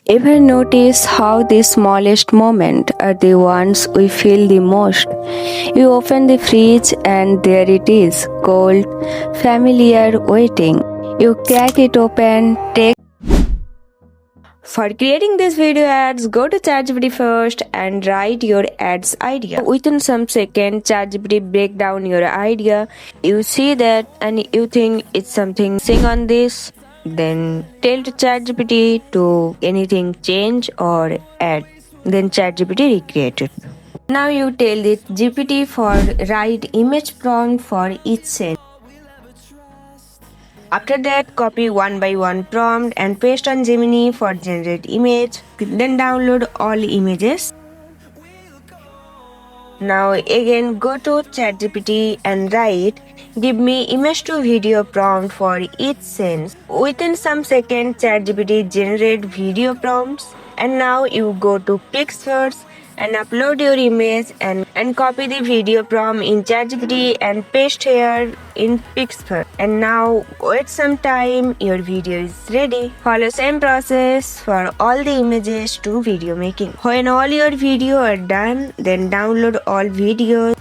Ever notice how the smallest moments are the ones we feel the most? You open the fridge and there it is, cold, familiar, waiting. You crack it open, take. For creating this video ads, go to ChatGPT first and write your ads idea. Within some seconds, ChatGPT break down your idea. You see that and you think it's something sing on this. Then tell to ChatGPT to anything change or add. Then ChatGPT recreate it. Now you tell it GPT for write image prompt for each scene. After that, copy one by one prompt and paste on Gemini for generate image. Then download all images. Now again go to ChatGPT and write give me image to video prompt for each scene. Within some seconds ChatGPT generate video prompts and now you go to Pixverse and upload your image and copy the video prompt in ChatGPT and paste here in Pixverse. And now wait some time, your video is ready. Follow same process for all the images to video making. When all your video are done, then download all videos.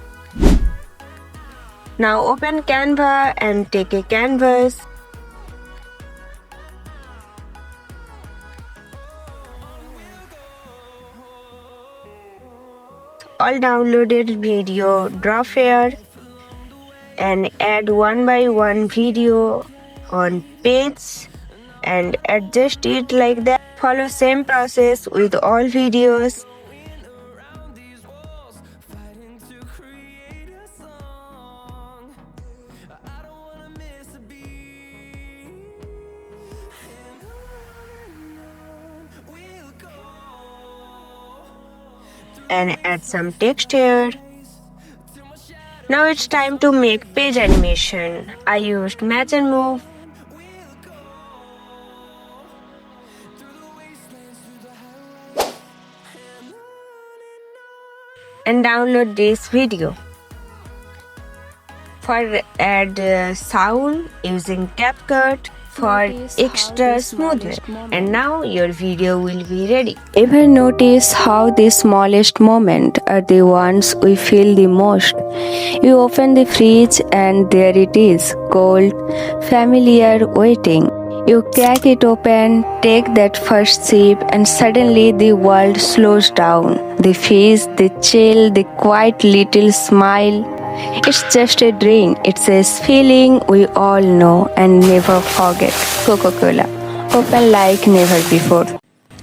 Now open Canva and take a canvas. All downloaded video drop here and add one by one video on page and adjust it like that. Follow same process with all videos. And add some text here. Now it's time to make page animation. I used match and move. And download this video. For add sound using CapCut for extra smoothness. And now your video will be ready. Ever notice how the smallest moments are the ones we feel the most? You open the fridge and there it is, cold, familiar, waiting. You crack it open, take that first sip, and suddenly the world slows down. The fish, the chill, the quiet little smile. It's just a drink. It's a feeling we all know and never forget. Coca-Cola. Open like never before.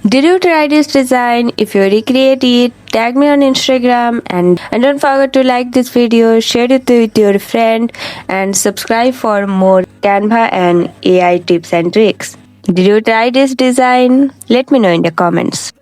Did you try this design? If you recreate it, tag me on Instagram and don't forget to like this video, share it with your friend and subscribe for more Canva and AI tips and tricks. Did you try this design? Let me know in the comments.